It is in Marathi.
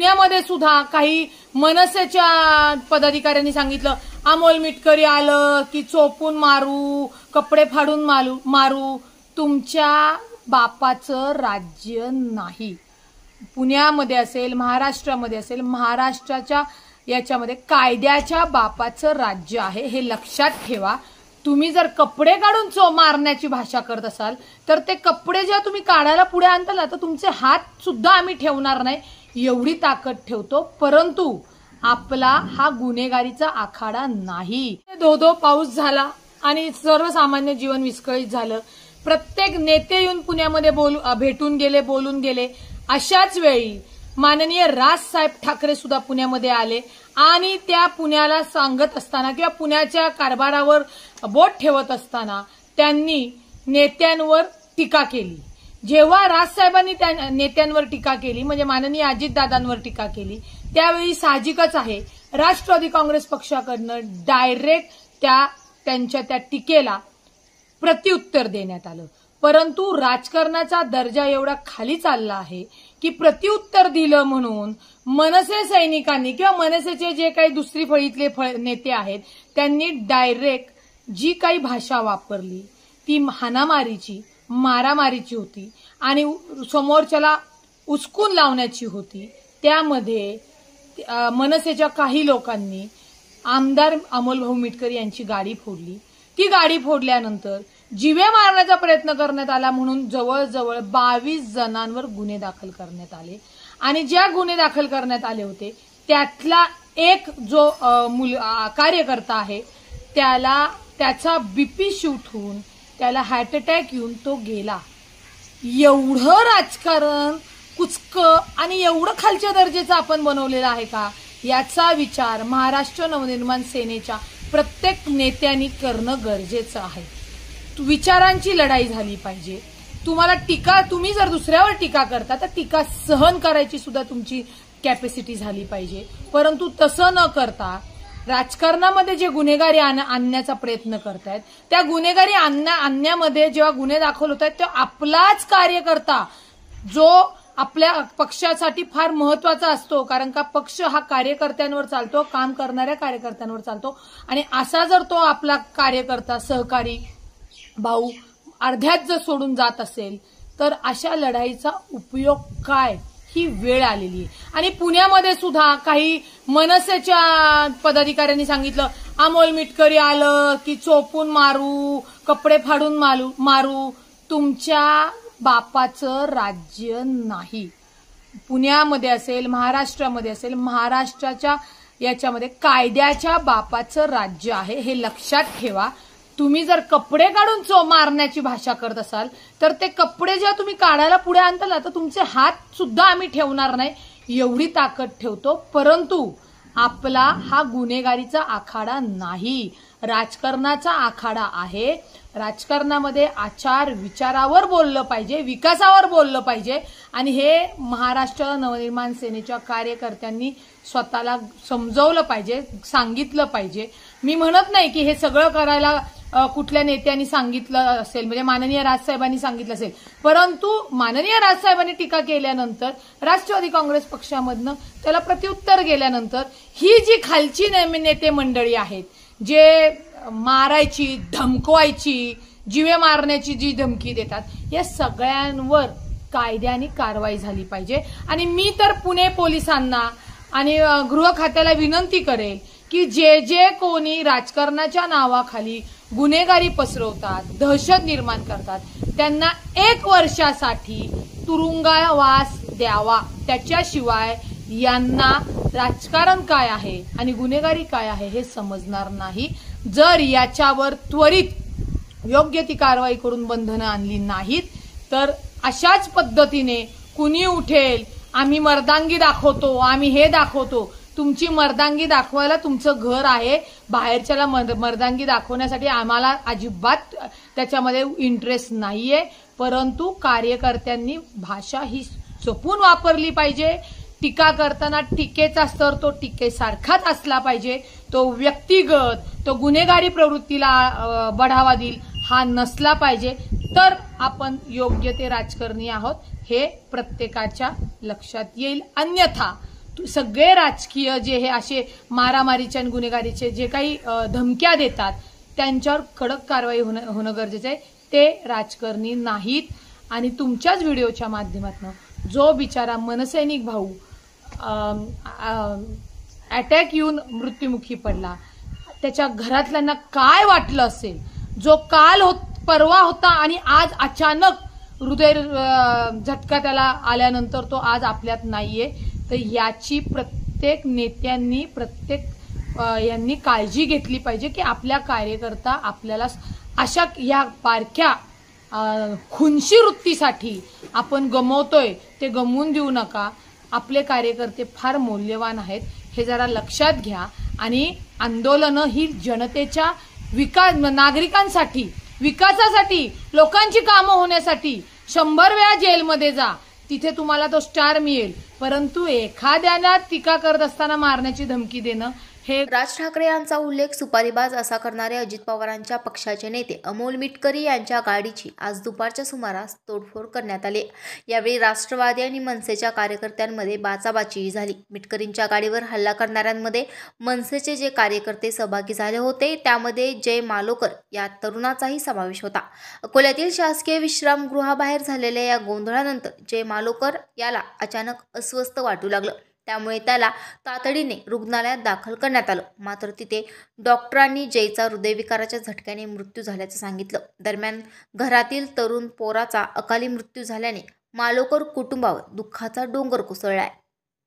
पुण्यामध्ये सुद्धा काही मनसेच्या पदाधिकाऱ्यांनी सांगितलं अमोल मिटकरी आलं की चोपून मारू, कपडे फाडून मारू. तुमच्या बापाचं राज्य नाही. पुण्यामध्ये असेल, महाराष्ट्रामध्ये असेल, महाराष्ट्राच्या याच्यामध्ये कायद्याच्या बापाचं राज्य आहे, हे लक्षात ठेवा. तुम्ही जर कपडे काढून मारण्याची भाषा करत असाल तर ते कपडे जेव्हा तुम्ही काढायला पुढे आणताल तर तुमचे हात सुद्धा आम्ही ठेवणार नाही, एवढी ताकद ठेवतो. परंतु आपला हा गुन्हेगारीचा आखाडा नाही. धो पाऊस झाला आणि सर्वसामान्य जीवन विस्कळीत झालं. प्रत्येक नेते येऊन पुण्यामध्ये भेटून गेले, बोलून गेले. अशाच वेळी माननीय राजसाहेब ठाकरे सुद्धा पुण्यामध्ये आले आणि त्या पुण्याला सांगत असताना किंवा पुण्याच्या कारभारावर बोट ठेवत असताना त्यांनी नेत्यांवर टीका केली. जेव्हा राजसाहेबांनी त्या नेत्यांवर टीका केली म्हणजे माननीय अजितदादांवर टीका केली, त्यावेळी साहजिकच आहे राष्ट्रवादी काँग्रेस पक्षाकडनं डायरेक्ट त्यांच्या त्या टीकेला प्रत्युत्तर देण्यात आलं. परंतु राजकारणाचा दर्जा एवढा खाली चालला आहे की प्रत्युत्तर दिलं म्हणून मनसे सैनिकांनी किंवा मनसेचे जे काही दुसरी फळीतले नेते आहेत त्यांनी डायरेक्ट जी काही भाषा वापरली ती हाणामारीची, मारामारीची होती आणि समोरच्याला उचकून लावण्याची होती. त्यामध्ये मनसेच्या काही लोकांनी आमदार अमोलभाऊ मिटकरी यांची गाडी फोडली. ती गाडी फोडल्यानंतर जीवे मारण्याचा प्रयत्न करण्यात आला म्हणून जवळजवळ 22 जणांवर गुन्हे दाखल करण्यात आले आणि ज्या गुन्हे दाखल करण्यात आले होते त्यातला एक जो कार्यकर्ता आहे त्याचा बीपी शूट होऊन त्याला हार्ट अटॅक येऊन तो गेला. एवढं राजकारण कुचकं आणि एवढं खालच्या दर्जाचं आपण बनवलेलं आहे का, याचा विचार महाराष्ट्र नवनिर्माण सेनेच्या प्रत्येक नेत्यांनी करणं गरजेचं आहे. विचारांची लढाई झाली पाहिजे. तुम्ही जर दुसऱ्यावर टीका करता तर टीका सहन करायची सुद्धा तुमची कॅपॅसिटी झाली पाहिजे. परंतु तसं न करता राजकारणामध्ये जे गुन्हेगारी आणण्याचा प्रयत्न करतायत त्या गुन्हेगारी आणण्यामध्ये जेव्हा गुन्हे दाखल होत आहेत तेव्हा आपलाच कार्यकर्ता जो आपल्या पक्षासाठी फार महत्वाचा असतो, कारण का पक्ष हा कार्यकर्त्यांवर चालतो, काम करणाऱ्या कार्यकर्त्यांवर चालतो आणि असा जर तो आपला कार्यकर्ता, सहकारी, भाऊ अर्ध्यात जर सोडून जात असेल तर अशा लढाईचा उपयोग काय, ही वेळ आलेली आहे. आणि पुण्यामध्ये सुद्धा काही मनसेच्या पदाधिकाऱ्यांनी सांगितलं अमोल मिटकरी आलं की चोपून मारू, कपडे फाडून मारू. तुमच्या बापाचं राज्य नाही. पुण्यामध्ये असेल, महाराष्ट्रामध्ये असेल, महाराष्ट्राच्या याच्यामध्ये कायद्याच्या बापाचं राज्य आहे, हे लक्षात ठेवा. तुम्ही जर कपडे काढून मारण्याची भाषा करत असाल तर ते कपडे जेव्हा तुम्ही काढायला पुढे आणताल तर तुमचे हात सुद्धा आम्ही ठेवणार नाही, एवढी ताकद ठेवतो. परंतु आपला हा गुन्हेगारीचा आखाडा नाही, राजकारणाचा आखाडा आहे. राजकारणामध्ये आचार विचारावर बोललं पाहिजे, विकासावर बोललं पाहिजे आणि हे महाराष्ट्र नवनिर्माण सेनेच्या कार्यकर्त्यांनी स्वतःला समजवलं पाहिजे, सांगितलं पाहिजे. मी म्हणत नाही की हे सगळं करायला कुठल्या नेत्यांनी सांगितलं असेल, म्हणजे माननीय राजसाहेबांनी सांगितलं असेल, परंतु माननीय राजसाहेबांनी टीका केल्यानंतर राष्ट्रवादी काँग्रेस पक्षामधनं त्याला प्रत्युत्तर गेल्यानंतर ही जी खालची नेते मंडळी आहेत जे मारायची, धमकवायची, जीवे मारण्याची जी धमकी देतात, या सगळ्यांवर कायद्याने कारवाई झाली पाहिजे. आणि मी तर पुणे पोलिसांना आणि गृह खात्याला विनंती करेल की जे कोणी राजकारणाच्या नावाखाली गुन्हेगारी पसरवतात, दहशत निर्माण करतात, त्यांना 1 वर्षासाठी तुरुंगवास द्यावा. त्याच्याशिवाय यांना राजकारण काय आहे आणि गुन्हेगारी काय आहे हे समजणार नाही. जर याच्यावर त्वरित योग्य ती कारवाई करून बंधनं आणली नाहीत तर अशाच पद्धतीने कुणी उठेल, आम्ही मर्दांगी दाखवतो, आम्ही हे दाखवतो. तुमची मर्दांगी दाखवायला तुमचं घर आहे, बाहेरच्याला मर्दांगी दाखवण्यासाठी आम्हाला अजिबात त्याच्यामध्ये इंटरेस्ट नाहीये. परंतु कार्यकर्त्यांनी भाषा ही जपून वापरली पाहिजे. टीका करताना टीकेचा स्तर तो टीकेसारखाच असला पाहिजे, तो व्यक्तिगत, तो गुन्हेगारी प्रवृत्तीला बढावा देईल हा नसला पाहिजे. तर आपण योग्य ते राजकारणी आहोत हे प्रत्येकाच्या लक्षात येईल. अन्यथा सगळे राजकीय जे हे असे मारामारीचे आणि गुन्हेगारीचे जे काही धमक्या देतात त्यांच्यावर कडक कारवाई होणं गरजेचं आहे. ते राजकारणी नाहीत. आणि तुमच्याच व्हिडिओच्या माध्यमातून जो बिचारा मनसैनिक भाऊ अटॅक येऊन मृत्युमुखी पडला, त्याच्या घरातल्यांना काय वाटलं असेल, जो काल परवा होता आणि आज अचानक हृदय झटका त्याला आल्यानंतर तो आज आपल्यात नाहीये. तर याची प्रत्येक नेत्यांनी यांनी काळजी घेतली पाहिजे की आपल्या कार्यकर्ता आपल्याला अशा या बारक्या खुनशी वृत्तीसाठी आपण गमवतोय ते गमवून देऊ नका. आपले कार्यकर्ते फार मौल्यवान आहेत, हे जरा लक्षात घ्या. आणि आंदोलनं ही जनतेच्या नागरिकांसाठी, विकासासाठी, लोकांची कामं होण्यासाठी 100 वेळा जेलमध्ये जा, तिथे तुम्हाला तो स्टार मिळेल. परंतु एखाद्याला टीका करत असताना मारण्याची धमकी देणं हे राज ठाकरे यांचा उल्लेख सुपारीबाज असा करणारे अजित पवारांच्या पक्षाचे नेते अमोल मिटकरी यांच्या गाडीची आज दुपारच्या सुमारास तोडफोड करण्यात आली. यावेळी राष्ट्रवादी आणि मनसेच्या कार्यकर्त्यांमध्ये बाचाबाची झाली. मिटकरींच्या गाडीवर हल्ला करणाऱ्यांमध्ये मनसेचे जे कार्यकर्ते सहभागी झाले होते त्यामध्ये जय मालोकर या तरुणाचाही समावेश होता. अकोल्यातील शासकीय विश्रामगृहाबाहेर झालेल्या या गोंधळानंतर जय मालोकर याला अचानक अस्वस्थ वाटू लागलं. त्यामुळे त्याला तातडीने रुग्णालयात दाखल करण्यात आलं. मात्र तिथे डॉक्टरांनी जयचा हृदयविकाराच्या झटक्याने मृत्यू झाल्याचं सांगितलं. दरम्यान घरातील तरुण पोराचा अकाली मृत्यू झाल्याने मालोकर कुटुंबावर दुःखाचा डोंगर कोसळलाय.